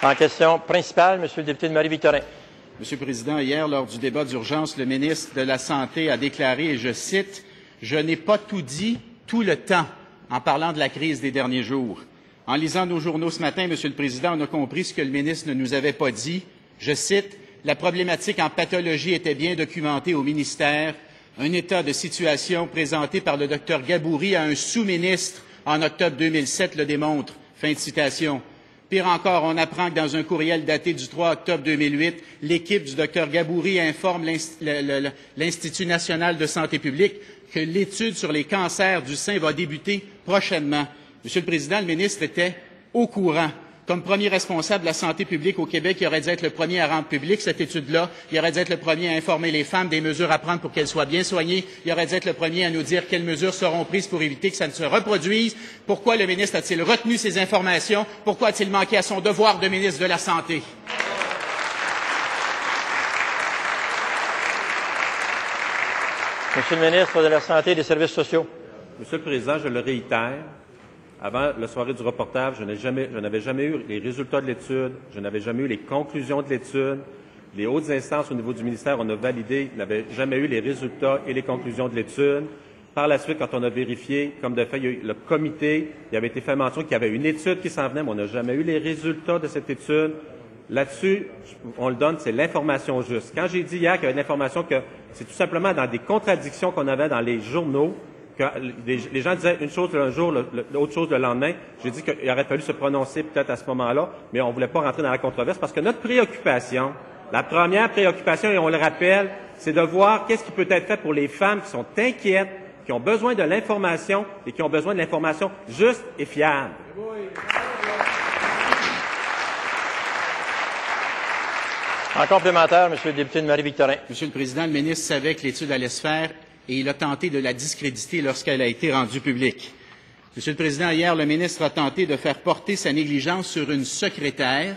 En question principale, Monsieur le député de Marie-Victorin. Monsieur le Président, hier, lors du débat d'urgence, le ministre de la Santé a déclaré, et je cite, « Je n'ai pas tout dit tout le temps » en parlant de la crise des derniers jours. En lisant nos journaux ce matin, Monsieur le Président, on a compris ce que le ministre ne nous avait pas dit. Je cite, « La problématique en pathologie était bien documentée au ministère. Un état de situation présenté par le Dr Gaboury à un sous-ministre en octobre 2007 le démontre. » Fin de citation. Pire encore, on apprend que dans un courriel daté du 3 octobre 2008, l'équipe du Dr Gaboury informe l'Institut national de santé publique que l'étude sur les cancers du sein va débuter prochainement. Monsieur le Président, le ministre était au courant. Comme premier responsable de la santé publique au Québec, il aurait dû être le premier à rendre public cette étude-là. Il aurait dû être le premier à informer les femmes des mesures à prendre pour qu'elles soient bien soignées. Il aurait dû être le premier à nous dire quelles mesures seront prises pour éviter que ça ne se reproduise. Pourquoi le ministre a-t-il retenu ces informations? Pourquoi a-t-il manqué à son devoir de ministre de la Santé? Monsieur le ministre de la Santé et des Services sociaux. Monsieur le Président, je le réitère. Avant la soirée du reportage, je n'avais jamais eu les résultats de l'étude, je n'avais jamais eu les conclusions de l'étude. Les hautes instances au niveau du ministère, on a validé, n'avaient jamais eu les résultats et les conclusions de l'étude. Par la suite, quand on a vérifié, comme de fait, il y a eu le comité, il avait été fait mention qu'il y avait une étude qui s'en venait, mais on n'a jamais eu les résultats de cette étude. Là-dessus, on le donne, c'est l'information juste. Quand j'ai dit hier qu'il y avait une information que c'est tout simplement dans des contradictions qu'on avait dans les journaux, que les gens disaient une chose un jour, l'autre chose le lendemain. J'ai dit qu'il aurait fallu se prononcer peut-être à ce moment-là, mais on ne voulait pas rentrer dans la controverse parce que notre préoccupation, la première préoccupation, et on le rappelle, c'est de voir qu'est-ce qui peut être fait pour les femmes qui sont inquiètes, qui ont besoin de l'information et qui ont besoin de l'information juste et fiable. En complémentaire, Monsieur le député de Marie-Victorin. Monsieur le Président, le ministre savait que l'étude allait se faire et il a tenté de la discréditer lorsqu'elle a été rendue publique. Monsieur le Président, hier, le ministre a tenté de faire porter sa négligence sur une secrétaire,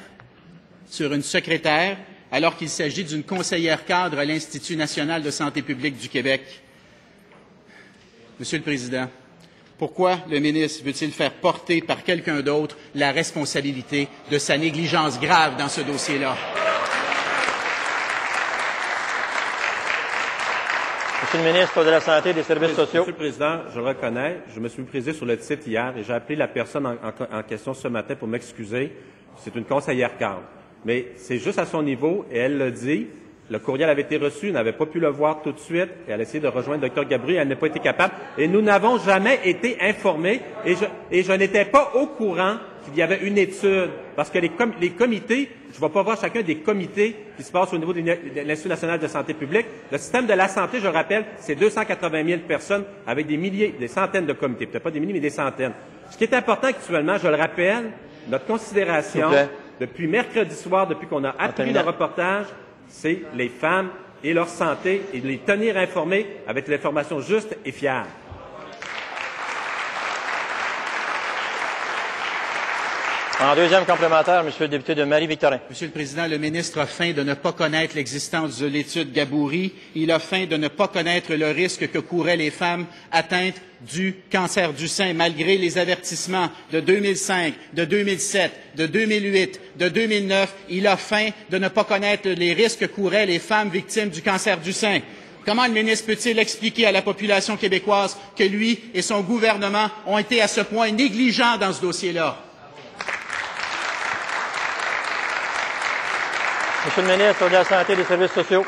alors qu'il s'agit d'une conseillère cadre à l'Institut national de santé publique du Québec. Monsieur le Président, pourquoi le ministre veut-il faire porter par quelqu'un d'autre la responsabilité de sa négligence grave dans ce dossier-là? Monsieur le ministre de la Santé et des Services sociaux. Monsieur le Président, je le reconnais, je me suis prisé sur le titre hier et j'ai appelé la personne en question ce matin pour m'excuser. C'est une conseillère cadre. Mais c'est juste à son niveau et elle le dit. Le courriel avait été reçu, elle n'avait pas pu le voir tout de suite et elle a essayé de rejoindre le Dr Gaboury, elle n'a pas été capable. Et nous n'avons jamais été informés et je n'étais pas au courant qu'il y avait une étude. Parce que les comités, je ne vais pas voir chacun des comités qui se passent au niveau de l'Institut national de santé publique. Le système de la santé, je le rappelle, c'est 280 000 personnes avec des milliers, des centaines de comités. Peut-être pas des milliers, mais des centaines. Ce qui est important actuellement, je le rappelle, notre considération, depuis mercredi soir, depuis qu'on a appris le reportage, c'est les femmes et leur santé et de les tenir informés avec l'information juste et fiable. En deuxième complémentaire, Monsieur le député de Marie-Victorin. Monsieur le Président, le ministre a feint de ne pas connaître l'existence de l'étude Gaboury. Il a feint de ne pas connaître le risque que couraient les femmes atteintes du cancer du sein, malgré les avertissements de 2005, de 2007, de 2008, de 2009. Il a feint de ne pas connaître les risques que couraient les femmes victimes du cancer du sein. Comment le ministre peut-il expliquer à la population québécoise que lui et son gouvernement ont été à ce point négligents dans ce dossier-là? Monsieur le ministre de la Santé et des Services sociaux.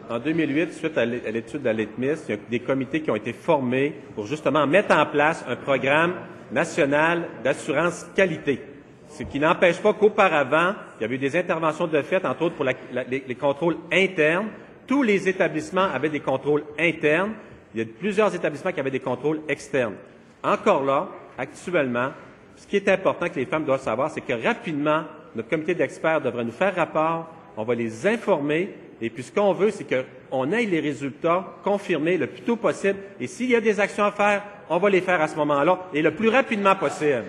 En 2008, suite à l'étude de la LITMIS, il y a des comités qui ont été formés pour justement mettre en place un programme national d'assurance qualité. Ce qui n'empêche pas qu'auparavant, il y avait eu des interventions de fait, entre autres pour les contrôles internes. Tous les établissements avaient des contrôles internes. Il y a plusieurs établissements qui avaient des contrôles externes. Encore là, actuellement, ce qui est important que les femmes doivent savoir, c'est que rapidement, notre comité d'experts devrait nous faire rapport, on va les informer, et puis ce qu'on veut, c'est qu'on ait les résultats confirmés le plus tôt possible, et s'il y a des actions à faire, on va les faire à ce moment-là, et le plus rapidement possible.